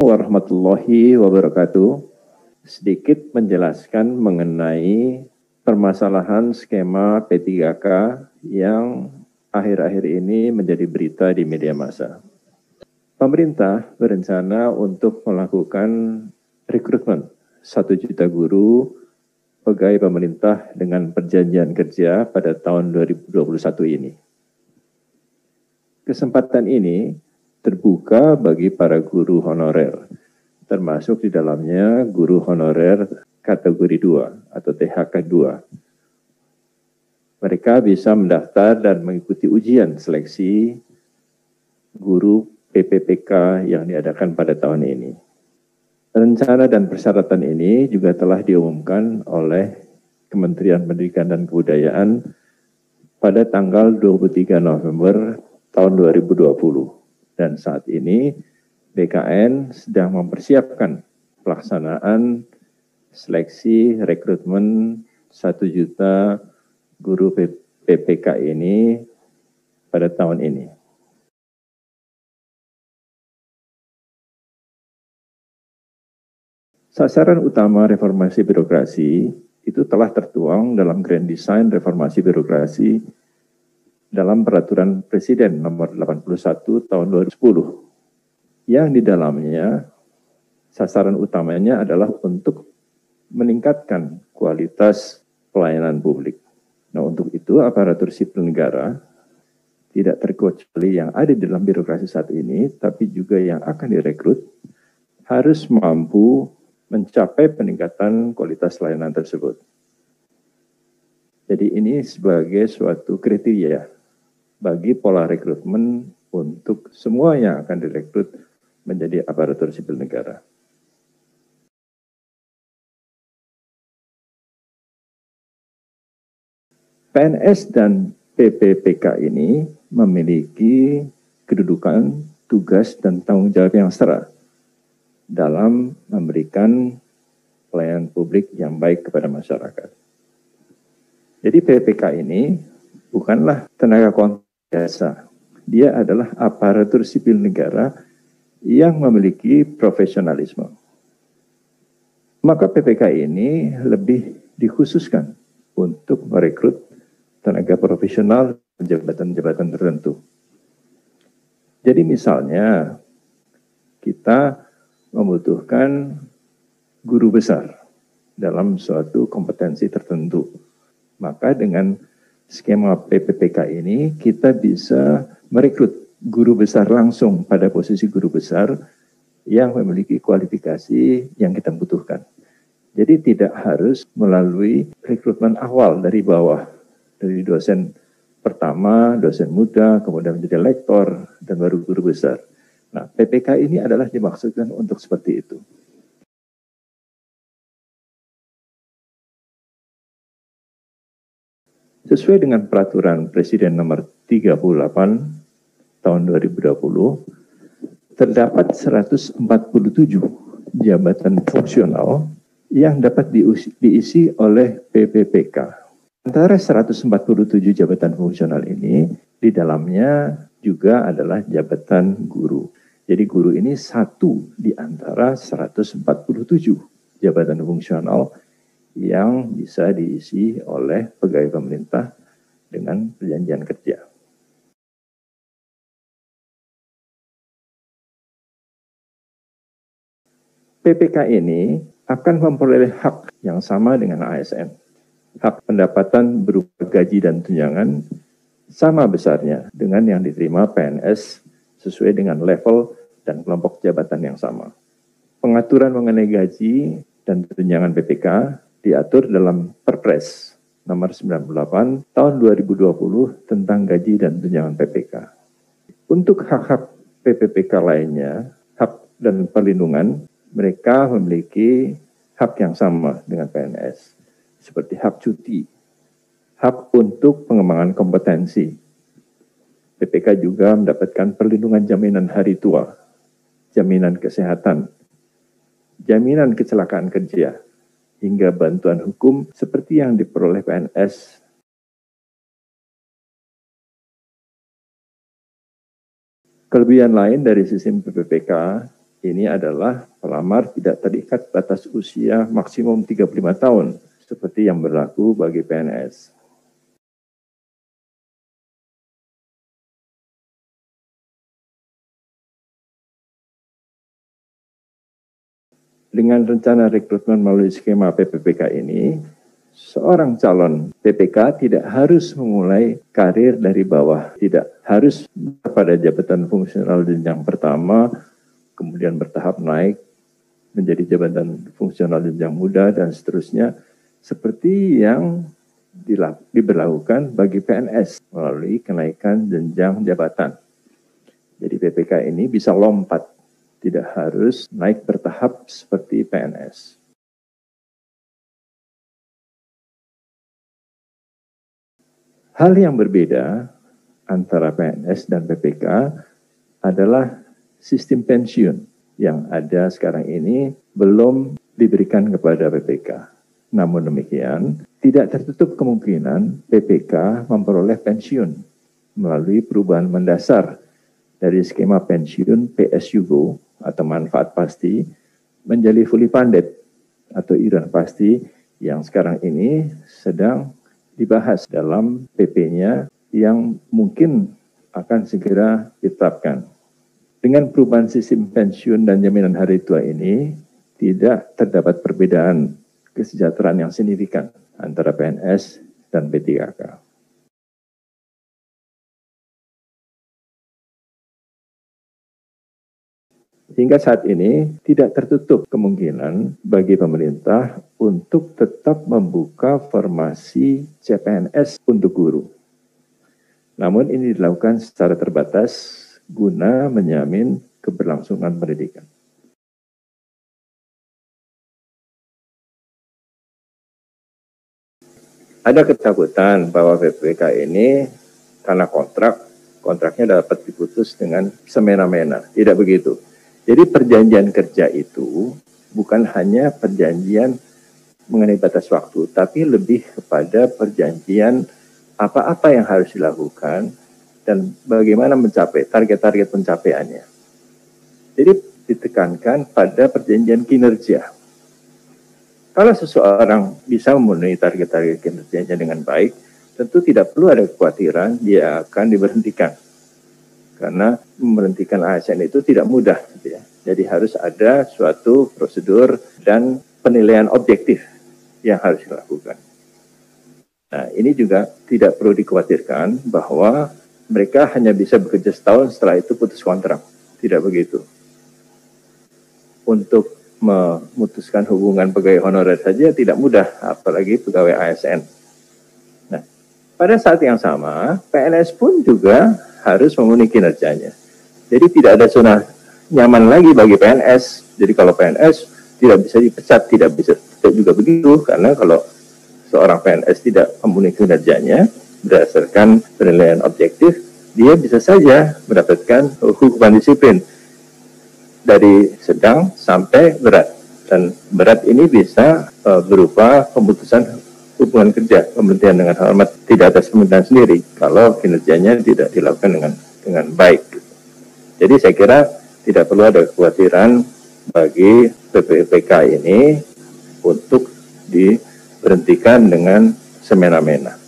warahmatullahi wabarakatuh. Sedikit menjelaskan mengenai permasalahan skema P3K yang akhir-akhir ini menjadi berita di media massa. Pemerintah berencana untuk melakukan rekrutmen 1 juta guru pegawai pemerintah dengan perjanjian kerja pada tahun 2021 ini. Kesempatan ini terbuka bagi para guru honorer, termasuk di dalamnya guru honorer kategori 2 atau THK 2. Mereka bisa mendaftar dan mengikuti ujian seleksi guru PPPK yang diadakan pada tahun ini. Rencana dan persyaratan ini juga telah diumumkan oleh Kementerian Pendidikan dan Kebudayaan pada tanggal 23 November tahun 2020. Dan saat ini BKN sedang mempersiapkan pelaksanaan seleksi rekrutmen 1 juta guru PPK ini pada tahun ini. Sasaran utama reformasi birokrasi itu telah tertuang dalam Grand Design Reformasi Birokrasi dalam Peraturan Presiden Nomor 81 Tahun 2010. Yang di dalamnya sasaran utamanya adalah untuk meningkatkan kualitas pelayanan publik. Nah, untuk itu aparatur sipil negara tidak terkecuali yang ada di dalam birokrasi saat ini, tapi juga yang akan direkrut harus mampu mencapai peningkatan kualitas layanan tersebut. Jadi ini sebagai suatu kriteria bagi pola rekrutmen untuk semua yang akan direkrut menjadi aparatur sipil negara. PNS dan PPPK ini memiliki kedudukan, tugas, dan tanggung jawab yang setara dalam memberikan pelayanan publik yang baik kepada masyarakat. Jadi PPPK ini bukanlah tenaga kontrak biasa. Dia adalah aparatur sipil negara yang memiliki profesionalisme. Maka PPK ini lebih dikhususkan untuk merekrut tenaga profesional jabatan-jabatan tertentu. Jadi misalnya kita membutuhkan guru besar dalam suatu kompetensi tertentu. Maka dengan skema PPPK ini kita bisa merekrut guru besar langsung pada posisi guru besar yang memiliki kualifikasi yang kita butuhkan. Jadi tidak harus melalui rekrutmen awal dari bawah, dari dosen pertama, dosen muda, kemudian menjadi lektor, dan baru guru besar. Nah, PPK ini adalah dimaksudkan untuk seperti itu. Sesuai dengan peraturan Presiden nomor 38 tahun 2020, terdapat 147 jabatan fungsional yang dapat diisi oleh PPPK. Antara 147 jabatan fungsional ini, di dalamnya juga adalah jabatan guru. Jadi guru ini satu di antara 147 jabatan fungsional yang bisa diisi oleh pegawai pemerintah dengan perjanjian kerja. PPK ini akan memperoleh hak yang sama dengan ASN. Hak pendapatan berupa gaji dan tunjangan sama besarnya dengan yang diterima PNS sesuai dengan level dan kelompok jabatan yang sama. Pengaturan mengenai gaji dan tunjangan PPK diatur dalam Perpres nomor 98 tahun 2020 tentang gaji dan tunjangan PPK. Untuk hak-hak PPPK lainnya, hak dan perlindungan, mereka memiliki hak yang sama dengan PNS, seperti hak cuti, hak untuk pengembangan kompetensi. PPK juga mendapatkan perlindungan jaminan hari tua, jaminan kesehatan, jaminan kecelakaan kerja, hingga bantuan hukum seperti yang diperoleh PNS. Kelebihan lain dari sistem PPPK Ini adalah pelamar tidak terikat batas usia maksimum 35 tahun, seperti yang berlaku bagi PNS. Dengan rencana rekrutmen melalui skema PPPK ini, seorang calon PPK tidak harus memulai karir dari bawah, tidak harus pada jabatan fungsional jenjang pertama, kemudian bertahap naik menjadi jabatan fungsional jenjang muda dan seterusnya, seperti yang diberlakukan bagi PNS melalui kenaikan jenjang jabatan. Jadi PPK ini bisa lompat, tidak harus naik bertahap seperti PNS. Hal yang berbeda antara PNS dan PPK adalah sistem pensiun yang ada sekarang ini belum diberikan kepada PPK. Namun demikian, tidak tertutup kemungkinan PPK memperoleh pensiun melalui perubahan mendasar dari skema pensiun PSUGO atau manfaat pasti menjadi fully funded atau iuran pasti yang sekarang ini sedang dibahas dalam PP-nya yang mungkin akan segera ditetapkan. Dengan perubahan sistem pensiun dan jaminan hari tua ini, tidak terdapat perbedaan kesejahteraan yang signifikan antara PNS dan P3K. Hingga saat ini tidak tertutup kemungkinan bagi pemerintah untuk tetap membuka formasi CPNS untuk guru. Namun ini dilakukan secara terbatas guna menjamin keberlangsungan pendidikan. Ada ketakutan bahwa PPK ini karena kontraknya dapat diputus dengan semena-mena. Tidak begitu. Jadi perjanjian kerja itu bukan hanya perjanjian mengenai batas waktu, tapi lebih kepada perjanjian apa-apa yang harus dilakukan dan bagaimana mencapai target-target pencapaiannya. Jadi ditekankan pada perjanjian kinerja. Kalau seseorang bisa memenuhi target-target kinerjanya dengan baik, tentu tidak perlu ada kekhawatiran dia akan diberhentikan. Karena memberhentikan ASN itu tidak mudah. Gitu ya. Jadi harus ada suatu prosedur dan penilaian objektif yang harus dilakukan. Nah, ini juga tidak perlu dikhawatirkan bahwa mereka hanya bisa bekerja setahun setelah itu putus kontrak. Tidak begitu. Untuk memutuskan hubungan pegawai honorer saja tidak mudah, apalagi pegawai ASN. Nah, pada saat yang sama, PNS pun juga harus memenuhi kinerjanya. Jadi tidak ada zona nyaman lagi bagi PNS. Jadi kalau PNS tidak bisa dipecat, tidak juga begitu, karena kalau seorang PNS tidak memenuhi kinerjanya berdasarkan penilaian objektif, dia bisa saja mendapatkan hukuman disiplin dari sedang sampai berat. Dan berat ini bisa berupa pemutusan hubungan kerja, pemberhentian dengan hormat, tidak atas permintaan sendiri kalau kinerjanya tidak dilakukan dengan baik. Jadi saya kira tidak perlu ada kekhawatiran bagi PPPK ini untuk diberhentikan dengan semena-mena.